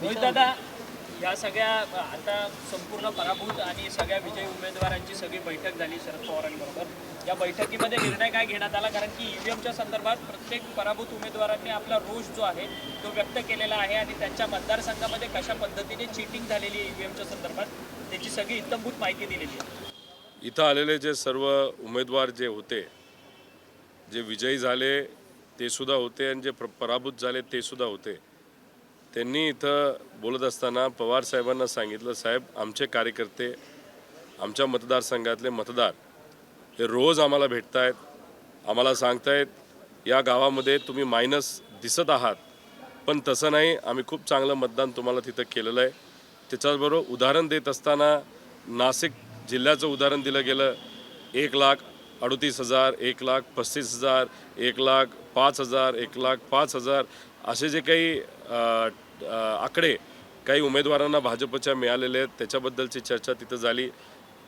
रोहित दादा, या सगळ्या आता संपूर्ण पराभूत आणि सगळ्या विजयी उमेदवारांची सगळी बैठक झाली शरद पवारांबरोबर। या बैठकीमध्ये निर्णय काय घेण्यात आला, कारण की ईव्हीएमच्या संदर्भात प्रत्येक पराभूत उमेदवारांनी आपला रोष जो आहे तो व्यक्त केलेला आहे आणि त्यांच्या मतदारसंघामध्ये कशा पद्धतीने चीटिंग झालेली आहे ईव्हीएमच्या संदर्भात त्याची सगळी इत्थंभूत माहिती दिलेली आहे। इथं आलेले जे सर्व उमेदवार जे होते, जे विजयी झाले ते सुद्धा होते आणि जे पराभूत झाले ते सुद्धा होते, त्यांनी इथं बोलत असताना पवार साहेबांना सांगितलं, साहेब आमचे कार्यकर्ते, आमच्या मतदारसंघातले मतदार हे रोज आम्हाला भेटत आहेत, आम्हाला सांगतायत या गावामध्ये तुम्ही मायनस दिसत आहात, पण तसं नाही, आम्ही खूप चांगलं मतदान तुम्हाला तिथं केलेलं आहे। त्याच्याबरोबर उदाहरण देत असताना नाशिक जिल्ह्याचं उदाहरण दिलं गेलं। 1,38,000, 1,35,000, 1,05,000, 1,05,000 असे जे काही आकडे काही उमेदवारांना भाजपच्या मिळालेले आहेत त्याच्याबद्दलची चर्चा तिथं झाली।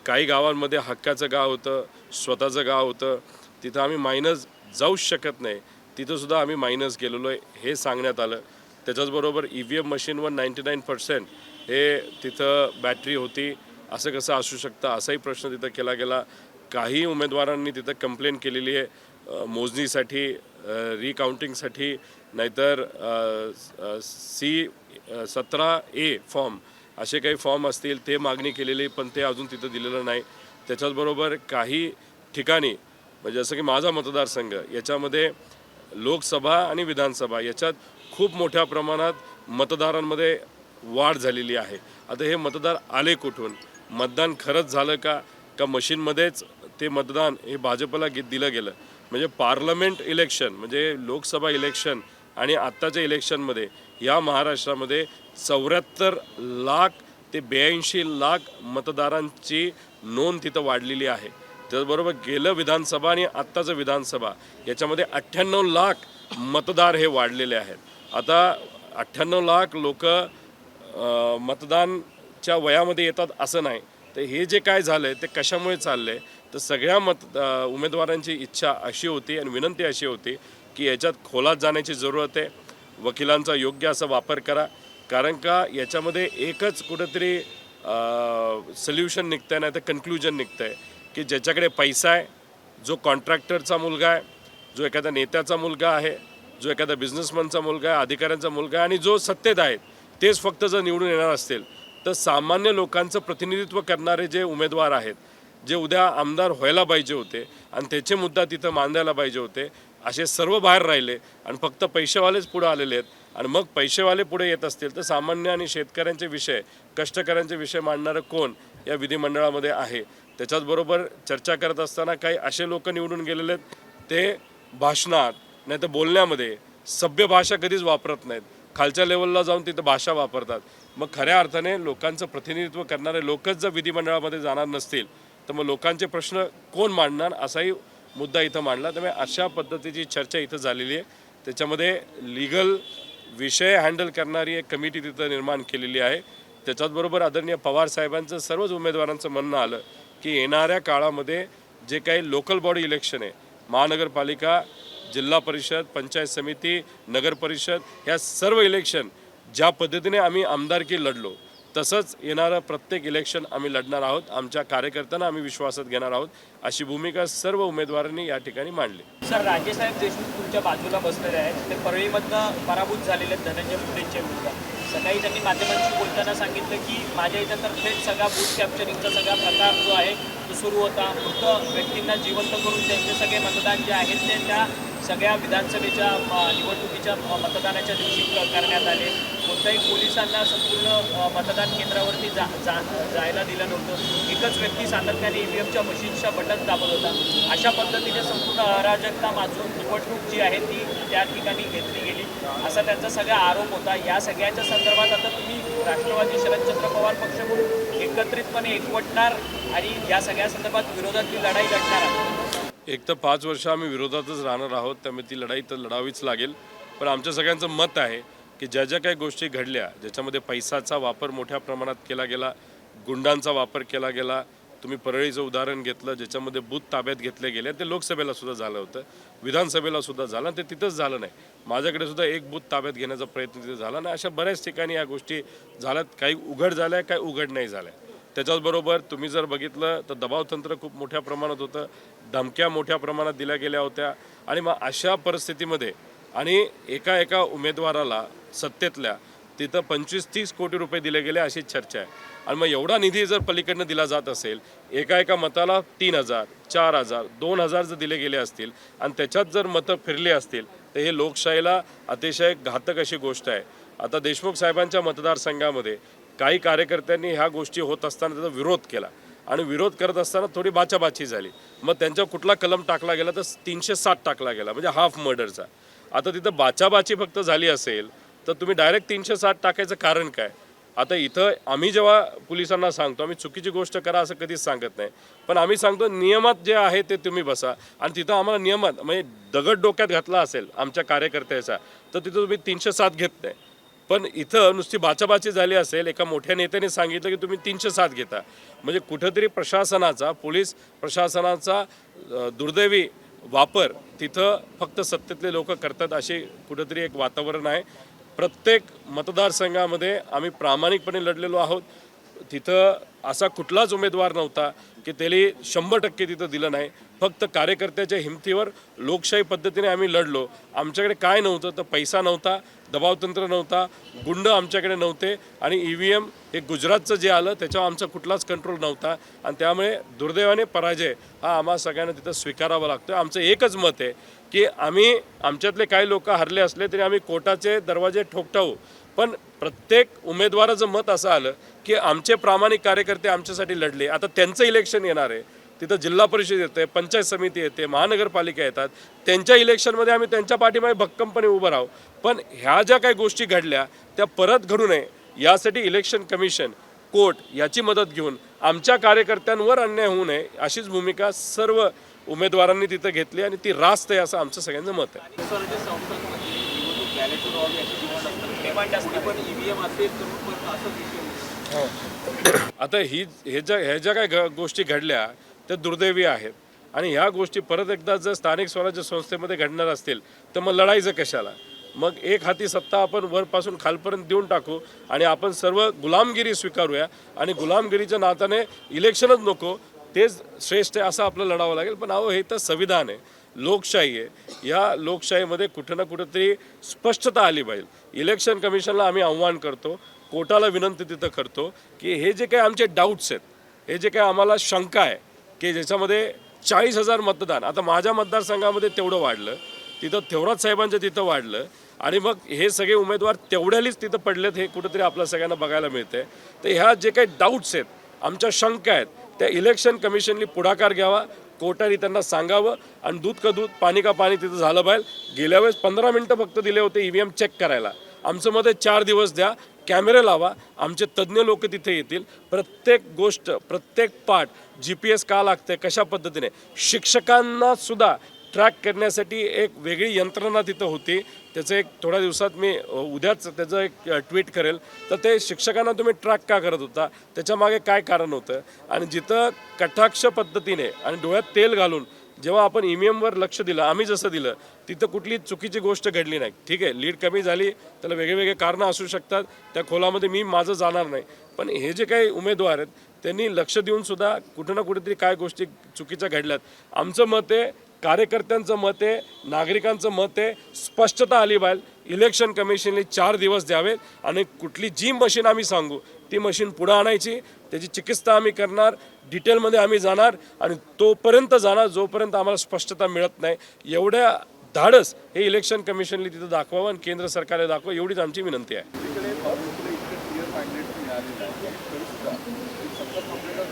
काही गावांमध्ये हक्काचं गाव होतं, स्वतःचं गाव होतं, तिथं आम्ही मायनस जाऊच शकत नाही, तिथंसुद्धा आम्ही मायनस गेलेलो आहे हे सांगण्यात आलं। त्याच्याचबरोबर EVM मशीनवर 99% हे तिथं बॅटरी होती, असं कसं असू शकतं असाही प्रश्न तिथं केला गेला। काही उमेदवारांनी तिथं कंप्लेंट केलेली आहे मोजणीसाठी, रिकाउंटिंगसाठी, नाहीतर C17A फॉर्म असे काही फॉर्म असतील ते मागणी केलेली, पण ते अजून तिथं दिलेलं नाही। त्याच्याचबरोबर काही ठिकाणी म्हणजे जसं की माझा मतदारसंघ याच्यामध्ये लोकसभा आणि विधानसभा याच्यात खूप मोठ्या प्रमाणात मतदारांमध्ये वाढ झालेली आहे। आता हे मतदार आले कुठून, मतदान खरंच झालं का मशीनमध्येच ते मतदान हे भाजपला दिलं गेलं। म्हणजे पार्लमेंट इलेक्शन म्हणजे लोकसभा इलेक्शन आणि आत्ताच्या इलेक्शनमध्ये या महाराष्ट्रामध्ये 74 लाख ते 82 लाख मतदारांची नोंद तिथं वाढलेली आहे। त्याचबरोबर गेलं विधानसभा आणि आत्ताचं विधानसभा याच्यामध्ये 98 लाख मतदार हे वाढलेले आहेत। आता 98 लाख लोक मतदानच्या वयामध्ये येतात असं नाही, तर हे जे काय झालं आहे ते कशामुळे चाललं आहे, तर सगळ्या उमेदवारांची इच्छा अशी होती आणि विनंती अशी होती की याच्यात खोलात जाण्याची जरूरत आहे, वकिलांचा योग्य असा वापर करा, कारण का याच्यामध्ये एकच कुठंतरी सोल्युशन निघतं आहे, नाही तर कन्क्लुजन निघतं आहे की ज्याच्याकडे पैसा आहे, जो कॉन्ट्रॅक्टरचा मुलगा आहे, जो एखाद्या नेत्याचा मुलगा आहे, जो एखाद्या बिझनेसमॅनचा मुलगा आहे, अधिकाऱ्यांचा मुलगा आहे आणि जो सत्तेत आहेत, तेच फक्त जर निवडून येणार असतील तर सामान्य लोकांचं प्रतिनिधित्व करणारे जे उमेदवार आहेत, जे उद्या आमदार व्हायला पाहिजे होते आणि त्याचे मुद्दा तिथं मांडायला पाहिजे होते, असे सर्व बाहेर राहिले आणि फक्त पैसेवालेच पुढे आलेले आहेत। आणि मग पैसेवाले पुढे येत असतील तर सामान्य आणि शेतकऱ्यांचे विषय, कष्टकऱ्यांचे विषय मांडणारं कोण या विधिमंडळामध्ये आहे। त्याच्याचबरोबर चर्चा करत असताना काही असे लोक निवडून गेलेले आहेत ते भाषणात नाही तर बोलण्यामध्ये सभ्य भाषा कधीच वापरत नाहीत, खालच्या लेवलला जाऊन तिथं भाषा वापरतात। मग खऱ्या अर्थाने लोकांचं प्रतिनिधित्व करणारे लोकच जर विधिमंडळामध्ये जाणार नसतील तर मग लोकांचे प्रश्न कोण मांडणार असाही मुद्दा इथं मांडला। त्यामुळे अशा पद्धतीची चर्चा इथं झालेली आहे। त्याच्यामध्ये लीगल विषय हँडल करणारी एक कमिटी तिथं निर्माण केलेली आहे। त्याच्याचबरोबर आदरणीय पवार साहेबांचं सर्वच उमेदवारांचं म्हणणं आलं की येणाऱ्या काळामध्ये जे काही लोकल बॉडी इलेक्शन आहे, महानगरपालिका, जिल्हा परिषद, पंचायत समिती, नगर परिषद, ह्या सर्व इलेक्शन ज्या पद्धतीने आम्ही आमदारकी लढलो तसंच येणारं प्रत्येक इलेक्शन आम्ही लढणार आहोत, आमच्या कार्यकर्त्यांना आम्ही विश्वासात घेणार आहोत, अशी भूमिका सर्व उमेदवारांनी या ठिकाणी मांडली। सर, राजेसाहेब देशमुख तुमच्या बाजूला बसलेले आहेत, ते परळीमधनं पराभूत झालेले आहेत धनंजय मुंडेंचे मुलगा। सकाळी त्यांनी माध्यमांशी बोलताना सांगितलं की माझ्या इथं तर थेट सगळा बूथ कॅप्चरिंगचा सगळा प्रकार जो आहे तो सुरू होता, मृत व्यक्तींना जिवंत करून त्यांचे सगळे मतदान जे आहेत ते त्या सगळ्या विधानसभेच्या निवडणुकीच्या मतदानाच्या दिवशी करण्यात आले। कोणत्याही पोलिसांना संपूर्ण मतदान केंद्रावरती जायला दिलं नव्हतं, एकच व्यक्ती सातत्याने EVMच्या मशीनच्या बटन दाबत होता। अशा पद्धतीने संपूर्ण अराजकता माजून निवडणूक जी आहे ती त्या ठिकाणी घेतली गेली असा त्यांचा सगळा आरोप होता। या सगळ्याच्या संदर्भात आता तुम्ही राष्ट्रवादी शरदचंद्र पवार पक्ष म्हणून एकत्रितपणे एकवटणार आणि या सगळ्या संदर्भात विरोधातली लढाई लढणार आहात। एक तर 5 वर्ष आम्ही विरोधातच राहणार आहोत, त्यामुळे ती लढाई तर लढावीच लागेल। पण आमच्या सगळ्यांचं मत आहे की ज्या ज्या काही गोष्टी घडल्या, ज्याच्यामध्ये पैसाचा वापर मोठ्या प्रमाणात केला गेला, गुंडांचा वापर केला गेला, तुम्ही परळीचं उदाहरण घेतलं ज्याच्यामध्ये बूथ ताब्यात घेतले गेले, ते लोकसभेला सुद्धा झालं होतं, विधानसभेला सुद्धा झालं, ते तिथंच झालं नाही. माझ्याकडे सुद्धा एक बूथ ताब्यात घेण्याचा प्रयत्न तिथे झाला नाही. अशा बऱ्याच ठिकाणी या गोष्टी झाल्यात, काही उघड झाल्या, काही उघड नाही झाल्या. त्याच्याचबरोबर तुम्ही जर बघितलं तर दबावतंत्र खूप मोठ्या प्रमाणात होतं, धमक्या मोठ्या प्रमाणात दिल्या गेल्या होत्या. आणि मग अशा परिस्थितीमध्ये आणि एका उमेदवाराला सत्तेतल्या तिथं 25-30 कोटी रुपये दिले गेले अशी चर्चा आहे. आणि मग एवढा निधी जर पलीकडनं दिला जात असेल, एका मताला 3,000, 4,000, 2,000 जर दिले गेले असतील आणि त्याच्यात जर मतं फिरली असतील तर हे लोकशाहीला अतिशय घातक अशी गोष्ट आहे. आता देशमुख साहेबांच्या मतदारसंघामध्ये काही कार्यकर्त्यांनी ह्या गोष्टी होत असताना त्याचा विरोध केला आणि विरोध करत असताना थोडी बाचाबाची झाली. मग त्यांच्यावर कुठला कलम टाकला गेला तर 307 टाकला गेला, म्हणजे हाफ मर्डरचा. आता तिथं बाचाबाची फक्त झाली असेल तर तुम्ही डायरेक्ट 307 टाकायचं कारण काय? आता इथं आम्ही जेव्हा पोलिसांना सांगतो, आम्ही चुकीची गोष्ट करा असं कधीच सांगत नाही, पण आम्ही सांगतो नियमात जे आहे ते तुम्ही बसा. आणि तिथं आम्हाला नियमात म्हणजे दगड डोक्यात घातला असेल आमच्या कार्यकर्त्याचा तर तिथं तुम्ही 307 घेत नाही. पण इथं नुसती बाचाबाची झाली असेल, एका मोठ्या नेत्याने सांगितलं की तुम्ही 307 घेता, म्हणजे कुठंतरी प्रशासनाचा, पोलीस प्रशासनाचा दुर्दैवी वापर तिथं फक्त सत्तेतले लोक करतात असे कुठंतरी एक वातावरण आहे. प्रत्येक मतदारसंघामध्ये आम्ही प्रामाणिकपणे लढलेलो आहोत. तिथं असा कुठलाच उमेदवार नव्हता की त्याने 100% तिथं दिलं नाही. फक्त कार्यकर्त्याच्या हिमतीवर लोकशाही पद्धतीने आम्ही लढलो. आमच्याकडे काय नव्हतं तर पैसा नव्हता, दबावतंत्र नव्हता, गुंड आमच्याकडे नव्हते आणि EVM हे गुजरातचं जे आलं त्याच्यावर आमचा कुठलाच कंट्रोल नव्हता. आणि त्यामुळे दुर्दैवाने पराजय हा आम्हा सगळ्यांना तिथं स्वीकारावा लागतो. आमचं एकच मत आहे की आम्ही आमच्यातले काही लोक हरले असले तरी आम्ही कोर्टाचे दरवाजे ठोकटावू, पण प्रत्येक उमेदवाराचं मत असं आलं की आमचे प्रामाणिक कार्यकर्ते आमच्यासाठी लढले. आता त्यांचं इलेक्शन येणार आहे, तिथं जिल्हा परिषद येते, पंचायत समिती येते, महानगरपालिका येतात, त्यांच्या इलेक्शनमध्ये आम्ही त्यांच्या पाठीमागे भक्कमपणे उभं राहू. पण ह्या ज्या काही गोष्टी घडल्या त्या परत घडू नये यासाठी इलेक्शन कमिशन, कोर्ट याची मदत घेऊन आमच्या कार्यकर्त्यांवर अन्याय होऊ नये अशीच भूमिका सर्व उमेदवारांनी तिथं घेतली आणि ती रास्त आहे असं आमचं सगळ्यांचं मत आहे. आता ह्या ज्या काही गोष्टी घडल्या त्या दुर्दैवी आहेत आणि ह्या गोष्टी परत एकदा जर स्थानिक स्वराज्य संस्थेमध्ये घडणार असतील तर मग लढायचं कशाला? मग एक हाती सत्ता आपण वरपासून खालपर्यंत देऊन टाकू आणि आपण सर्व गुलामगिरी स्वीकारूया आणि गुलामगिरीच्या नात्याने इलेक्शनच नको, तेच श्रेष्ठ आहे असं आपलं लढावं लागेल. पण अहो हे तर संविधान आहे, लोकशाही आहे. या लोकशाहीमध्ये कुठं ना कुठंतरी स्पष्टता आली पाहिजे. इलेक्शन कमिशनला आम्ही आव्हान करतो, कोर्टाला विनंती तिथं करतो की हे जे काही आमचे डाऊट्स आहेत, हे जे काही आम्हाला शंका आहे की ज्याच्यामध्ये 40,000 मतदान, आता माझ्या मतदारसंघामध्ये तेवढं वाढलं, तिथं थोरात साहेबांचं तिथं वाढलं आणि मग हे सगळे उमेदवार तेवढ्यालीच तिथं पडलेत हे कुठंतरी आपल्या सगळ्यांना बघायला मिळते. तर ह्या जे काही डाऊट्स आहेत, आमच्या शंका आहेत, त्या इलेक्शन कमिशननी पुढाकार घ्यावा, कोर्टाने त्यांना सांगावं आणि दूध का दूध पाणी का पाणी तिथं झालं पाहिजे. गेल्या वेळेस 15 मिनटं फक्त दिले होते EVM चेक करायला, आमचं मत 4 दिवस द्या, कॅमेरे लावा, आमचे तज्ज्ञ लोक तिथे येतील, प्रत्येक गोष्ट, प्रत्येक पार्ट GPS का लागते, कशा पद्धतीने, शिक्षकांना सुद्धा ट्रॅक करण्यासाठी एक वेगळी यंत्रणा तिथं होती. त्याचं एक थोड्या दिवसात मी उद्याच त्याचं एक ट्विट करेल. तर ते शिक्षकांना तुम्ही ट्रॅक का करत होता, त्याच्यामागे काय कारण होतं? आणि जिथं कटाक्ष पद्धतीने आणि डोळ्यात तेल घालून जेव्हा आपण EVMवर लक्ष दिलं, आम्ही जसं दिलं, तिथं कुठली चुकीची गोष्ट घडली नाही. ठीक आहे, लीड कमी झाली, त्याला वेगळे कारणं असू शकतात, त्या खोलामध्ये मी माझं जाणार नाही. पण हे जे काही उमेदवार आहेत त्यांनी लक्ष देऊन सुद्धा कुठं ना कुठेतरी काय गोष्टी चुकीच्या घडल्यात. आमचं मत आहे, कार्यकर्त्यांचं मत आहे, नागरिकांचं मत आहे, स्पष्टता आली पाहिजे. इलेक्शन कमिशनने 4 दिवस द्यावेत आणि कुठली जी मशीन आम्ही सांगू ती मशीन पुढं आणायची, त्याची चिकित्सा आम्ही करणार, डिटेलमध्ये आम्ही जाणार आणि तोपर्यंत जाणार जोपर्यंत आम्हाला स्पष्टता मिळत नाही. एवढ्या धाडस हे इलेक्शन कमिशनने तिथं दाखवावं आणि केंद्र सरकारला दाखवावं, एवढीच आमची विनंती आहे.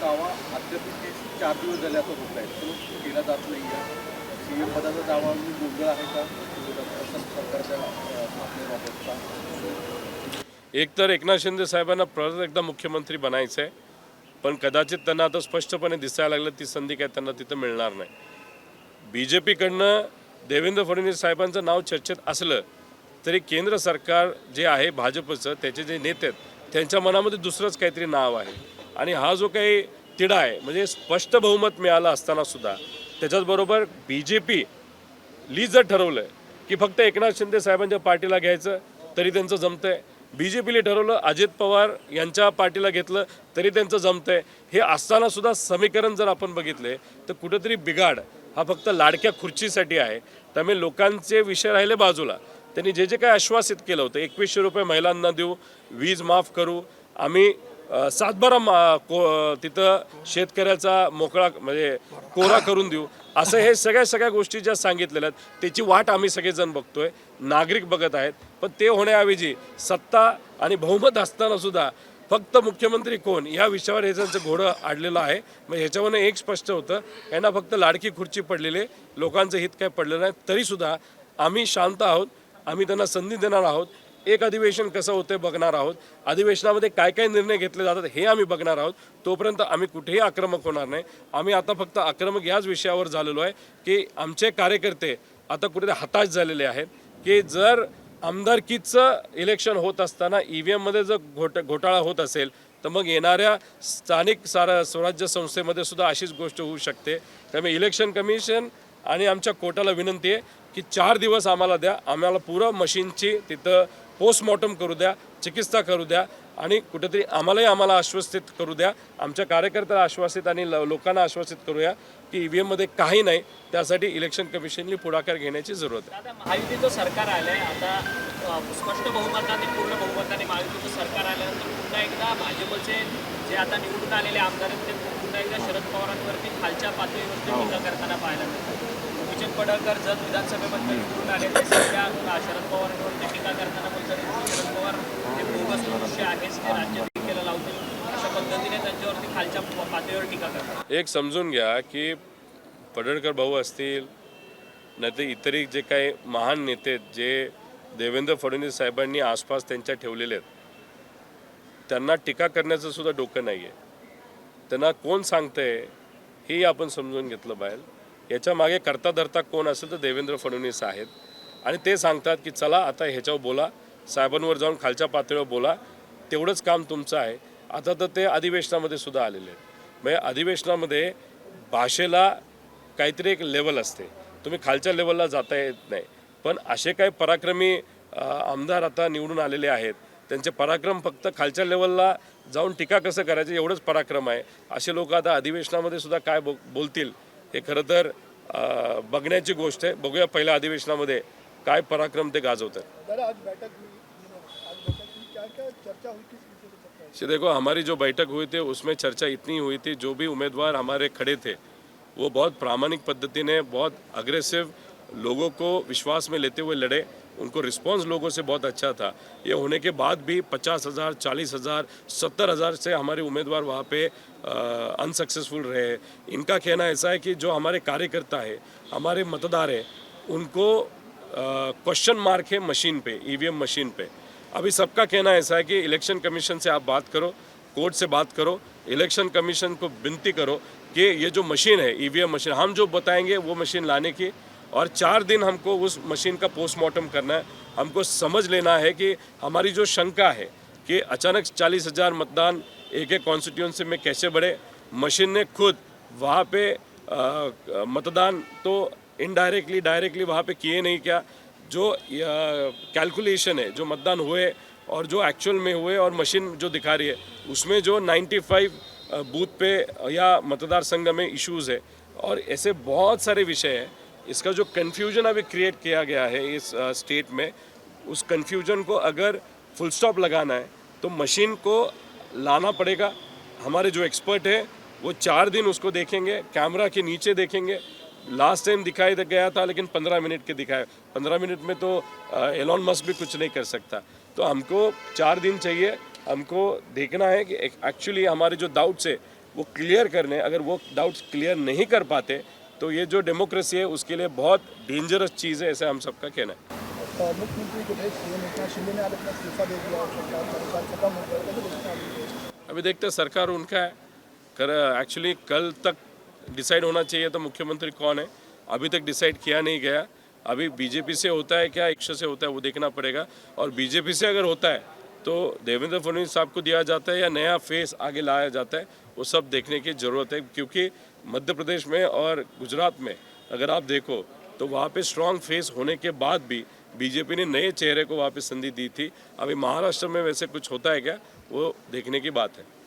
दावा अद्याप 4 दिवस झाले असं होत आहे, तो केला जात नाही आहे. CM पदाचा दावा गोंधळ आहे का सरकारच्या स्थापनेबाबतचा? एकतर एकनाथ शिंदे साहेबांना परत एकदा मुख्यमंत्री बनायचं आहे, पण कदाचित त्यांना आता स्पष्टपणे दिसायला लागलं ती संधी काय त्यांना तिथं मिळणार नाही. BJPकडनं देवेंद्र फडणवीस साहेबांचं नाव चर्चेत असलं तरी केंद्र सरकार जे आहे भाजपचं, त्याचे जे नेते आहेत त्यांच्या मनामध्ये दुसरंच काहीतरी नाव आहे. आणि हा जो काही तिढा आहे. म्हणजे स्पष्ट बहुमत मिळालं असताना सुद्धा त्याच्याचबरोबर BJP ली जर ठरवलं की फक्त एकनाथ शिंदे साहेबांच्या पार्टीला घ्यायचं तरी त्यांचं जमतंय, BJPने ठरवलं अजित पवार यांच्या पार्टीला घेतलं तरी त्यांचं जमतंय, हे असताना सुद्धा समीकरण जर आपण बघितले तर कुठेतरी बिघाड हा फक्त लाडक्या खुर्चीसाठी आहे. त्यामुळे लोकांचे विषय राहिले बाजूला. त्यांनी जे जे काय आश्वासित केलं होतं, 2100 रुपये महिलांना देऊ, वीज माफ करू, आम्ही तिथं शेतकऱ्याचा मोकळा म्हणजे कोरा करून देऊ, असं हे सगळ्या गोष्टी ज्या सांगितलेल्या आहेत त्याची वाट आम्ही सगळेजण बघतोय, नागरिक बघत आहेत. पण ते होण्याऐवजी सत्ता आणि बहुमत असताना सुद्धा फक्त मुख्यमंत्री कोण या विषयावर हे त्यांचं घोडं आडलेलं आहे. मग ह्याच्यावरनं एक स्पष्ट होतं, यांना फक्त लाडकी खुर्ची पडलेली, लोकांचं हित काय पडलेलं नाही. तरीसुद्धा आम्ही शांत आहोत, आम्ही त्यांना संधी देणार आहोत. एक अधिवेशन कसं होतं बघणार आहोत, अधिवेशनामध्ये काय काय निर्णय घेतले जातात हे आम्ही बघणार आहोत. तोपर्यंत आम्ही कुठेही आक्रमक होणार नाही. आम्ही आता फक्त आक्रमक याच विषयावर झालेलो आहे की आमचे कार्यकर्ते आता कुठे हताश झालेले आहेत की जर आमदारकीचं इलेक्शन होत असताना EVM मध्ये जर घोटाळा होत असेल तर मग येणाऱ्या स्थानिक स्वराज्य संस्थेमध्ये सुद्धा अशीच गोष्ट होऊ शकते. त्यामुळे इलेक्शन कमिशन आणि आमच्या कोर्टाला विनंती आहे की 4 दिवस आम्हाला द्या, आम्हाला पुरं मशीनची तिथं पोस्टमॉर्टम करू द्या, चिकित्सा करू द्या आणि कुठेतरी आम्हाला आश्वस्तित करू द्या, आमच्या कार्यकर्त्याला आश्वासित आणि लोकांना आश्वासित करूया की EVM मध्ये काही नाही. त्यासाठी इलेक्शन कमिशनने पुढाकार घेण्याची जरूरत आहे. आता महायुतीचं सरकार आलंय, आता स्पष्ट बहुमताने पूर्ण बहुमताने महायुतीचं सरकार आल्यानंतर पुन्हा एकदा भाजपचे जे आता निवडून आलेले आमदार आहेत ते पुन्हा एकदा शरद पवारांवरती खालच्या पातळीवरती टीका करताना पाहायला मिळतात. विजय पडळकर जत विधानसभेमध्ये निवडून आले ते सध्या शरद पवारांवरती टीका करताना बोलतात शरद पवार हे बोगस मनुष्य आहेत, ते राज्य टीकेला लावतील, अशा पद्धतीने त्यांच्यावरती खालच्या पातळीवर टीका करतात. एक समजून घ्या की पडळकर भाऊ असतील नाही तर इतरही जे काही महान नेते आहेत, जे देवेंद्र फडणवीस साहेबांनी आसपास त्यांच्या ठेवलेले आहेत, त्यांना टीका करण्याचं सुद्धा डोकं नाही आहे. त्यांना कोण सांगतंय हेही आपण समजून घेतलं पाहिजे. याच्या मागे करता धरता कोण असेल तर देवेंद्र फडणवीस आहेत आणि ते सांगतात की चला आता ह्याच्यावर बोला, साहेबांवर जाऊन खालच्या पातळीवर बोला, तेवढंच काम तुमचं आहे. आता तर ते अधिवेशनामध्ये सुद्धा आलेले आहेत. म्हणजे अधिवेशनामध्ये भाषेला काहीतरी एक लेवल असते, तुम्ही खालच्या लेवलला जाता येत नाही. पण असे काही पराक्रमी आमदार आता निवडून आलेले आहेत, त्यांचे पराक्रम फक्त खालच्या लेवलला जाऊन टीका कसं करायचं एवढंच पराक्रम आहे. असे लोक आता अधिवेशनामध्ये सुद्धा काय बोलतील हे खरं तर बघण्याची गोष्ट आहे. बघूया पहिल्या अधिवेशनामध्ये काय पराक्रम ते गाजवतात. देखो हमारी जो बैठक हुई थी उसमें चर्चा इतनी हुई थी, जो भी उम्मीदवार हमारे खड़े थे वो बहुत प्रामाणिक पद्धति ने बहुत अग्रेसिव लोगों को विश्वास में लेते हुए लड़े. उनको रिस्पांस लोगों से बहुत अच्छा था. ये होने के बाद भी 50,000, 40,000, 70,000 से हमारे उम्मीदवार वहाँ पे अनसक्सेसफुल रहे. इनका कहना ऐसा है कि जो हमारे कार्यकर्ता है, हमारे मतदार है, उनको क्वेश्चन मार्क है मशीन पे, EVM मशीन पे. अभी सबका कहना ऐसा है कि इलेक्शन कमीशन से आप बात करो, कोर्ट से बात करो, इलेक्शन कमीशन को विनती करो कि ये जो मशीन है EVM मशीन, हम जो बताएंगे वो मशीन लाने की, और 4 दिन हमको उस मशीन का पोस्टमार्टम करना है. हमको समझ लेना है कि हमारी जो शंका है कि अचानक 40,000 मतदान एक कॉन्स्टिट्यूंसी में कैसे बढ़े. मशीन ने खुद वहाँ पे मतदान तो इनडायरेक्टली डायरेक्टली वहाँ पे किए नहीं. क्या जो कैलकुलेशन है, जो मतदान हुए और जो एक्चुअल में हुए और मशीन जो दिखा रही है उसमें जो 95 बूथ पे या मतदार संघ में इश्यूज़ है और ऐसे बहुत सारे विषय हैं. इसका जो कन्फ्यूजन अभी क्रिएट किया गया है इस स्टेट में, उस कन्फ्यूजन को अगर फुल स्टॉप लगाना है तो मशीन को लाना पड़ेगा. हमारे जो एक्सपर्ट है वो 4 दिन उसको देखेंगे, कैमरा के नीचे देखेंगे. लास्ट टाइम दिखाई गया था लेकिन 15 मिनट के दिखाए. 15 मिनट में तो एलॉन मस्क भी कुछ नहीं कर सकता. तो हमको 4 दिन चाहिए. हमको देखना है कि एक्चुअली हमारे जो डाउट्स है वो क्लियर करने. अगर वो डाउट्स क्लियर नहीं कर पाते तो ये जो डेमोक्रेसी है उसके लिए बहुत डेंजरस चीज़ है, ऐसा हम सबका कहना है. मुख्यमंत्री के लिए सीएम एकनाथ शिंदे ने आज अपना इस्तीफा दे दिया और सरकार खत्म हो गई. अभी देखते हैं, सरकार उनका है. एक्चुअली कल तक डिसाइड होना चाहिए तो मुख्यमंत्री कौन है, अभी तक डिसाइड किया नहीं गया. अभी BJP से होता है क्या, इक्ष से होता है वो देखना पड़ेगा. और BJP से अगर होता है तो देवेंद्र फडणवीस साहब को दिया जाता है या नया फेस आगे लाया जाता है, वो सब देखने की ज़रूरत है। क्योंकि मध्य प्रदेश में और गुजरात में अगर आप देखो तो वहाँ पे स्ट्रॉन्ग फेस होने के बाद भी बीजेपी ने नए चेहरे को वहाँ पे संधि दी थी। अभी महाराष्ट्र में वैसे कुछ होता है क्या, वो देखने की बात है।